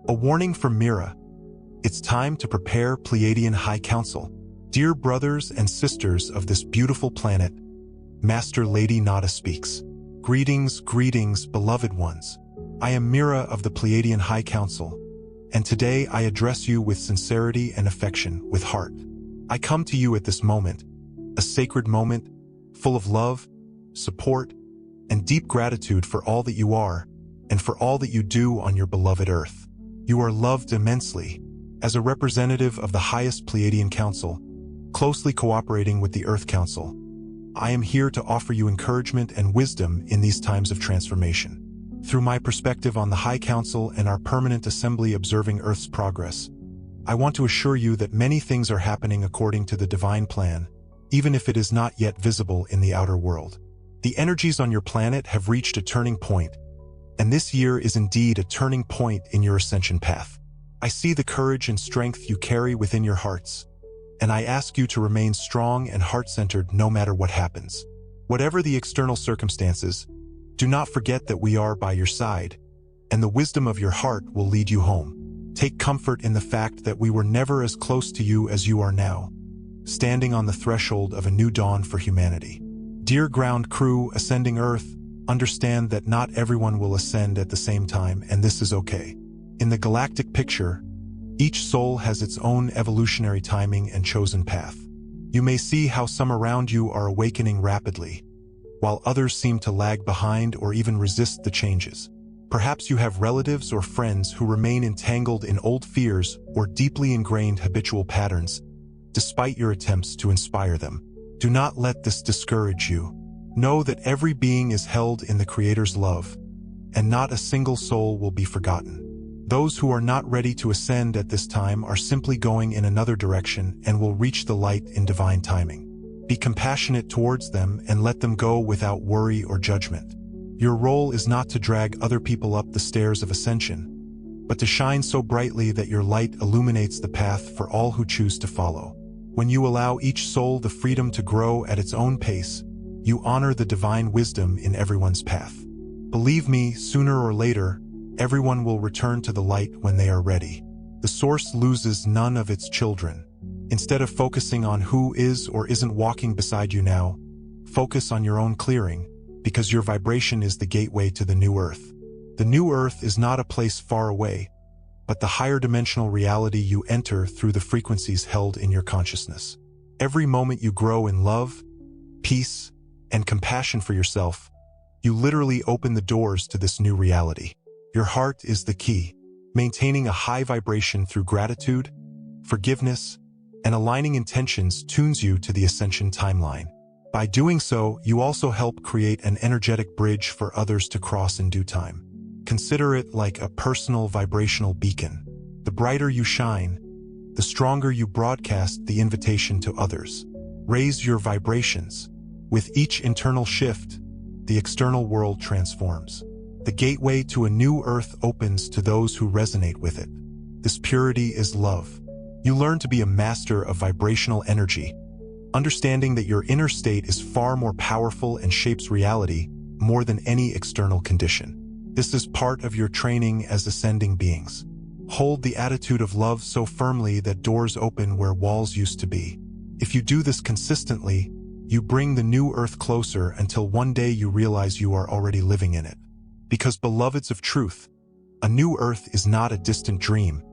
A warning from Mira. It's time to prepare Pleiadian High Council. Dear brothers and sisters of this beautiful planet, Master Lady Nada speaks. Greetings, greetings, beloved ones. I am Mira of the Pleiadian High Council, and today I address you with sincerity and affection, with heart. I come to you at this moment, a sacred moment, full of love, support, and deep gratitude for all that you are, and for all that you do on your beloved Earth. You are loved immensely. As a representative of the highest Pleiadian Council, closely cooperating with the Earth Council, I am here to offer you encouragement and wisdom in these times of transformation. Through my perspective on the High Council and our permanent assembly observing Earth's progress, I want to assure you that many things are happening according to the divine plan, even if it is not yet visible in the outer world. The energies on your planet have reached a turning point, and this year is indeed a turning point in your ascension path. I see the courage and strength you carry within your hearts, and I ask you to remain strong and heart-centered no matter what happens. Whatever the external circumstances, do not forget that we are by your side, and the wisdom of your heart will lead you home. Take comfort in the fact that we were never as close to you as you are now, standing on the threshold of a new dawn for humanity. Dear ground crew ascending Earth, understand that not everyone will ascend at the same time, and this is okay. In the galactic picture, each soul has its own evolutionary timing and chosen path. You may see how some around you are awakening rapidly, while others seem to lag behind or even resist the changes. Perhaps you have relatives or friends who remain entangled in old fears or deeply ingrained habitual patterns, despite your attempts to inspire them. Do not let this discourage you. Know that every being is held in the Creator's love, and not a single soul will be forgotten. Those who are not ready to ascend at this time are simply going in another direction and will reach the light in divine timing. Be compassionate towards them and let them go without worry or judgment. Your role is not to drag other people up the stairs of ascension, but to shine so brightly that your light illuminates the path for all who choose to follow. When you allow each soul the freedom to grow at its own pace, you honor the divine wisdom in everyone's path. Believe me, sooner or later, everyone will return to the light when they are ready. The source loses none of its children. Instead of focusing on who is or isn't walking beside you now, focus on your own clearing, because your vibration is the gateway to the new Earth. The new Earth is not a place far away, but the higher dimensional reality you enter through the frequencies held in your consciousness. Every moment you grow in love, peace, and compassion for yourself, you literally open the doors to this new reality. Your heart is the key. Maintaining a high vibration through gratitude, forgiveness, and aligning intentions tunes you to the ascension timeline. By doing so, you also help create an energetic bridge for others to cross in due time. Consider it like a personal vibrational beacon. The brighter you shine, the stronger you broadcast the invitation to others. Raise your vibrations. With each internal shift, the external world transforms. The gateway to a new Earth opens to those who resonate with it. This purity is love. You learn to be a master of vibrational energy, understanding that your inner state is far more powerful and shapes reality more than any external condition. This is part of your training as ascending beings. Hold the attitude of love so firmly that doors open where walls used to be. If you do this consistently, you bring the new Earth closer until one day you realize you are already living in it. Because beloveds of truth, a new Earth is not a distant dream,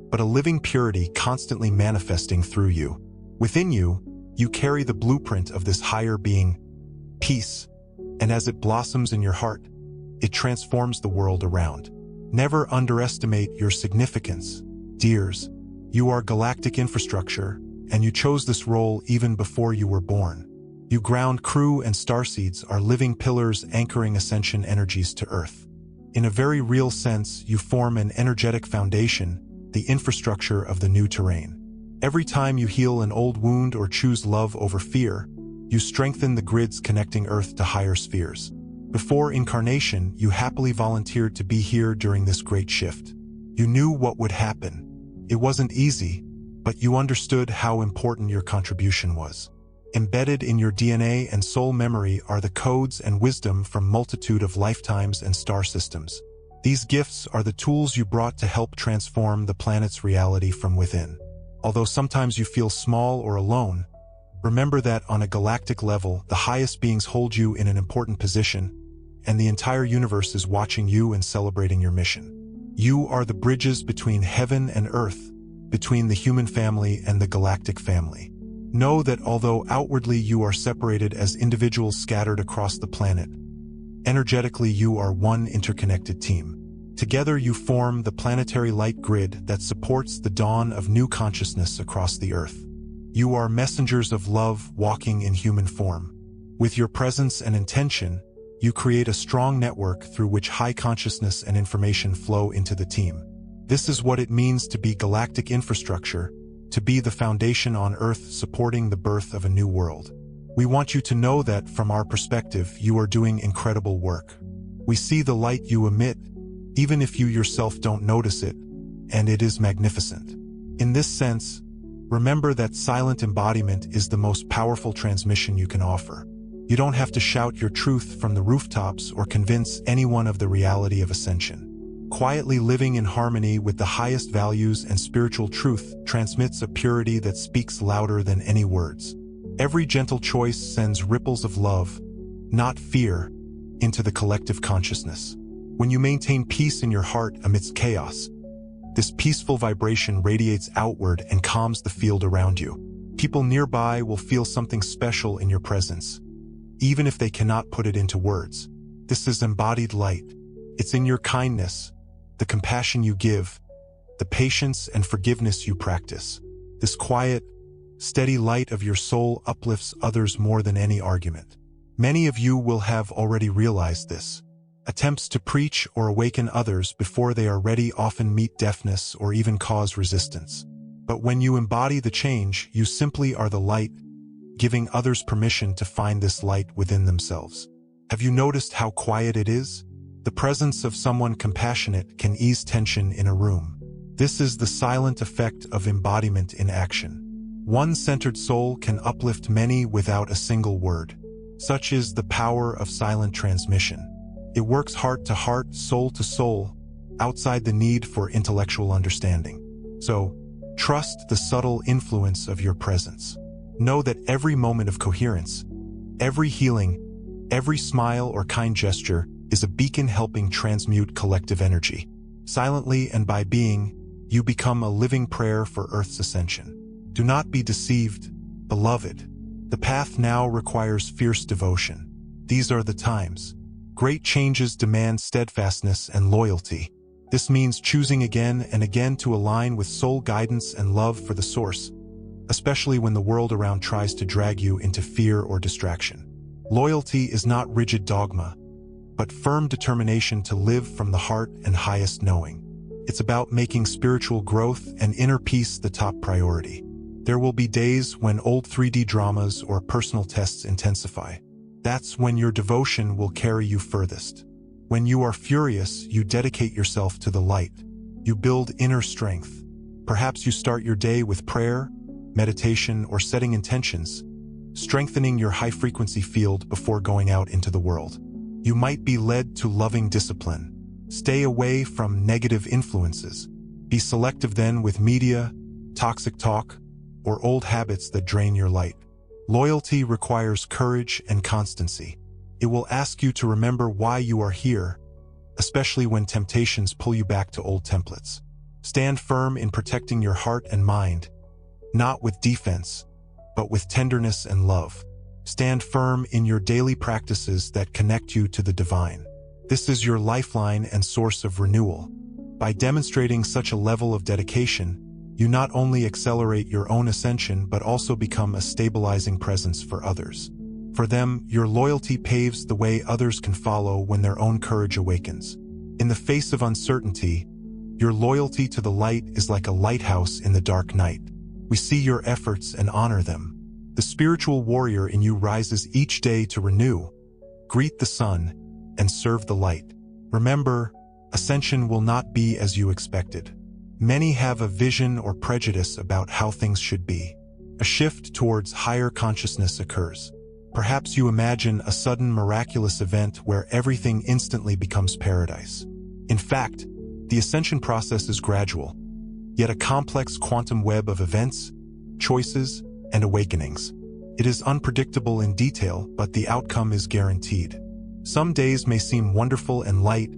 but a living purity constantly manifesting through you. Within you, you carry the blueprint of this higher being, peace, and as it blossoms in your heart, it transforms the world around. Never underestimate your significance, dears. You are galactic infrastructure, and you chose this role even before you were born. You ground crew and starseeds are living pillars anchoring ascension energies to Earth. In a very real sense, you form an energetic foundation, the infrastructure of the new terrain. Every time you heal an old wound or choose love over fear, you strengthen the grids connecting Earth to higher spheres. Before incarnation, you happily volunteered to be here during this great shift. You knew what would happen. It wasn't easy, but you understood how important your contribution was. Embedded in your DNA and soul memory are the codes and wisdom from multitude of lifetimes and star systems. These gifts are the tools you brought to help transform the planet's reality from within. Although sometimes you feel small or alone, remember that on a galactic level, the highest beings hold you in an important position, and the entire universe is watching you and celebrating your mission. You are the bridges between heaven and earth, between the human family and the galactic family. Know that although outwardly you are separated as individuals scattered across the planet, energetically you are one interconnected team. Together you form the planetary light grid that supports the dawn of new consciousness across the earth. You are messengers of love walking in human form. With your presence and intention, you create a strong network through which high consciousness and information flow into the team. This is what it means to be galactic infrastructure, to be the foundation on Earth supporting the birth of a new world. We want you to know that, from our perspective, you are doing incredible work. We see the light you emit, even if you yourself don't notice it, and it is magnificent. In this sense, remember that silent embodiment is the most powerful transmission you can offer. You don't have to shout your truth from the rooftops or convince anyone of the reality of ascension. Quietly living in harmony with the highest values and spiritual truth transmits a purity that speaks louder than any words. Every gentle choice sends ripples of love, not fear, into the collective consciousness. When you maintain peace in your heart amidst chaos, this peaceful vibration radiates outward and calms the field around you. People nearby will feel something special in your presence, even if they cannot put it into words. This is embodied light. It's in your kindness, the compassion you give, the patience and forgiveness you practice. This quiet, steady light of your soul uplifts others more than any argument. Many of you will have already realized this. Attempts to preach or awaken others before they are ready often meet deafness or even cause resistance. But when you embody the change, you simply are the light, giving others permission to find this light within themselves. Have you noticed how quiet it is? The presence of someone compassionate can ease tension in a room. This is the silent effect of embodiment in action. One centered soul can uplift many without a single word. Such is the power of silent transmission. It works heart to heart, soul to soul, outside the need for intellectual understanding. So, trust the subtle influence of your presence. Know that every moment of coherence, every healing, every smile or kind gesture is a beacon helping transmute collective energy. Silently and by being, you become a living prayer for Earth's ascension. Do not be deceived, beloved. The path now requires fierce devotion. These are the times. Great changes demand steadfastness and loyalty. This means choosing again and again to align with soul guidance and love for the source, especially when the world around tries to drag you into fear or distraction. Loyalty is not rigid dogma, but firm determination to live from the heart and highest knowing. It's about making spiritual growth and inner peace the top priority. There will be days when old 3D dramas or personal tests intensify. That's when your devotion will carry you furthest. When you are furious, you dedicate yourself to the light. You build inner strength. Perhaps you start your day with prayer, meditation, or setting intentions, strengthening your high-frequency field before going out into the world. You might be led to loving discipline. Stay away from negative influences. Be selective then with media, toxic talk, or old habits that drain your light. Loyalty requires courage and constancy. It will ask you to remember why you are here, especially when temptations pull you back to old templates. Stand firm in protecting your heart and mind, not with defense, but with tenderness and love. Stand firm in your daily practices that connect you to the divine. This is your lifeline and source of renewal. By demonstrating such a level of dedication, you not only accelerate your own ascension but also become a stabilizing presence for others. For them, your loyalty paves the way others can follow when their own courage awakens. In the face of uncertainty, your loyalty to the light is like a lighthouse in the dark night. We see your efforts and honor them. The spiritual warrior in you rises each day to renew, greet the sun, and serve the light. Remember, ascension will not be as you expected. Many have a vision or prejudice about how things should be. A shift towards higher consciousness occurs. Perhaps you imagine a sudden miraculous event where everything instantly becomes paradise. In fact, the ascension process is gradual, yet a complex quantum web of events, choices, and awakenings. It is unpredictable in detail, but the outcome is guaranteed. Some days may seem wonderful and light,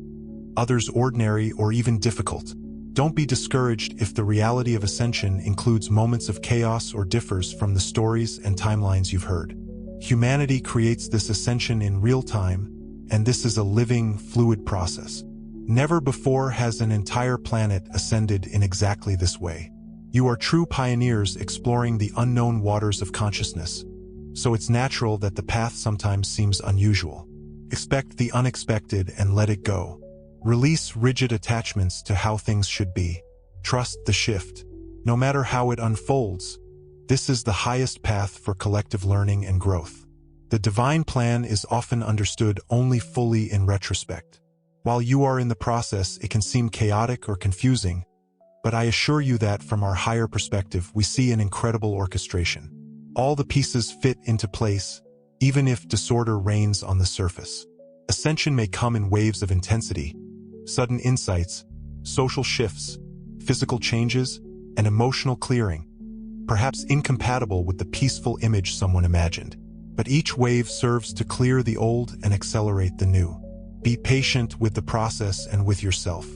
others ordinary or even difficult. Don't be discouraged if the reality of ascension includes moments of chaos or differs from the stories and timelines you've heard. Humanity creates this ascension in real time, and this is a living, fluid process. Never before has an entire planet ascended in exactly this way. You are true pioneers exploring the unknown waters of consciousness, so it's natural that the path sometimes seems unusual. Expect the unexpected and let it go. Release rigid attachments to how things should be. Trust the shift. No matter how it unfolds, this is the highest path for collective learning and growth. The divine plan is often understood only fully in retrospect. While you are in the process, it can seem chaotic or confusing, but I assure you that from our higher perspective, we see an incredible orchestration. All the pieces fit into place, even if disorder reigns on the surface. Ascension may come in waves of intensity, sudden insights, social shifts, physical changes, and emotional clearing, perhaps incompatible with the peaceful image someone imagined. But each wave serves to clear the old and accelerate the new. Be patient with the process and with yourself.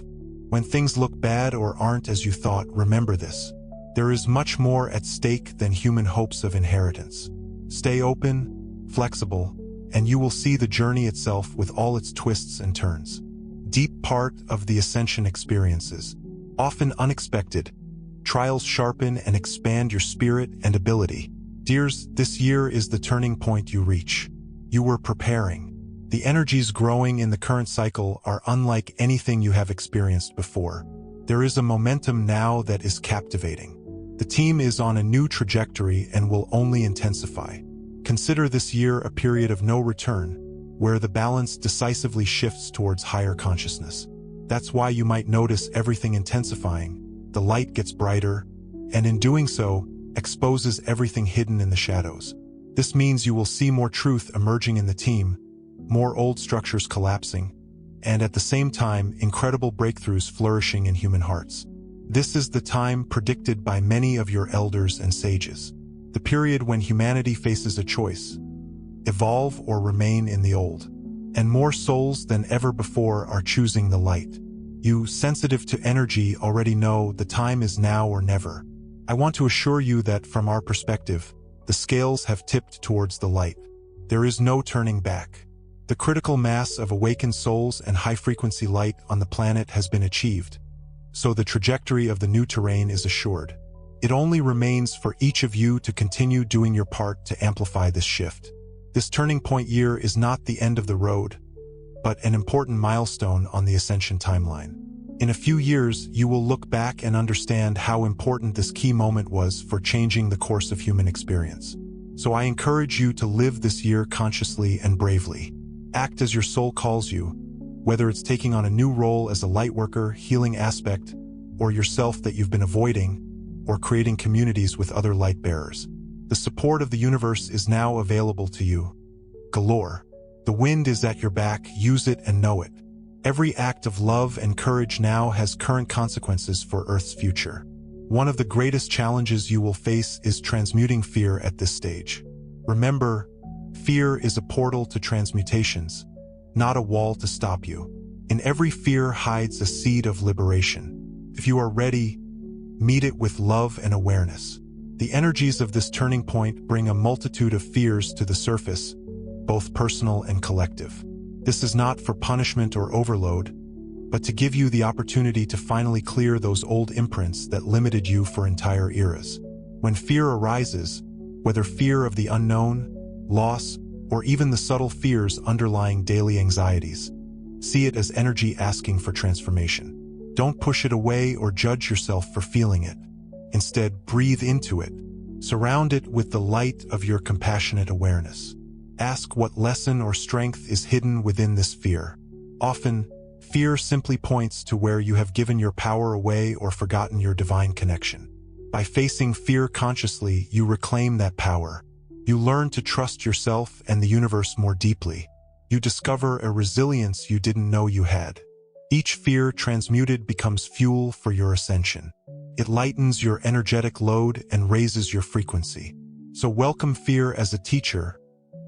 When things look bad or aren't as you thought, remember this. There is much more at stake than human hopes of inheritance. Stay open, flexible, and you will see the journey itself with all its twists and turns. Deep part of the ascension experiences, often unexpected, trials sharpen and expand your spirit and ability. Dears, this year is the turning point you reach. You were preparing. The energies growing in the current cycle are unlike anything you have experienced before. There is a momentum now that is captivating. The team is on a new trajectory and will only intensify. Consider this year a period of no return, where the balance decisively shifts towards higher consciousness. That's why you might notice everything intensifying. The light gets brighter, and in doing so, exposes everything hidden in the shadows. This means you will see more truth emerging in the team, more old structures collapsing, and at the same time, incredible breakthroughs flourishing in human hearts. This is the time predicted by many of your elders and sages. The period when humanity faces a choice: evolve or remain in the old. And more souls than ever before are choosing the light. You, sensitive to energy, already know the time is now or never. I want to assure you that from our perspective, the scales have tipped towards the light. There is no turning back. The critical mass of awakened souls and high-frequency light on the planet has been achieved, so the trajectory of the new terrain is assured. It only remains for each of you to continue doing your part to amplify this shift. This turning point year is not the end of the road, but an important milestone on the ascension timeline. In a few years, you will look back and understand how important this key moment was for changing the course of human experience. So I encourage you to live this year consciously and bravely. Act as your soul calls you, whether it's taking on a new role as a light worker, healing aspect, or yourself that you've been avoiding, or creating communities with other light bearers. The support of the universe is now available to you. Galore. The wind is at your back, use it and know it. Every act of love and courage now has current consequences for Earth's future. One of the greatest challenges you will face is transmuting fear at this stage. Remember, fear is a portal to transmutations, not a wall to stop you. In every fear hides a seed of liberation. If you are ready, meet it with love and awareness. The energies of this turning point bring a multitude of fears to the surface, both personal and collective. This is not for punishment or overload, but to give you the opportunity to finally clear those old imprints that limited you for entire eras. When fear arises, whether fear of the unknown, loss, or even the subtle fears underlying daily anxieties, see it as energy asking for transformation. Don't push it away or judge yourself for feeling it. Instead, breathe into it. Surround it with the light of your compassionate awareness. Ask what lesson or strength is hidden within this fear. Often, fear simply points to where you have given your power away or forgotten your divine connection. By facing fear consciously, you reclaim that power. You learn to trust yourself and the universe more deeply. You discover a resilience you didn't know you had. Each fear transmuted becomes fuel for your ascension. It lightens your energetic load and raises your frequency. So welcome fear as a teacher,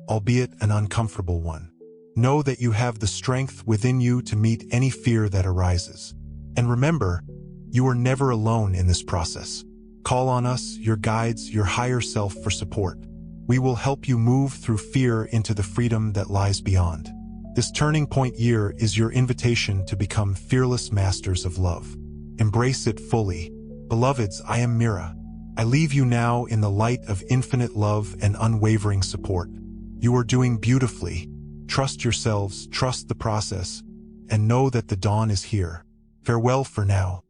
albeit an uncomfortable one. Know that you have the strength within you to meet any fear that arises. And remember, you are never alone in this process. Call on us, your guides, your higher self for support. We will help you move through fear into the freedom that lies beyond. This turning point year is your invitation to become fearless masters of love. Embrace it fully. Beloveds, I am Mira. I leave you now in the light of infinite love and unwavering support. You are doing beautifully. Trust yourselves, trust the process, and know that the dawn is here. Farewell for now.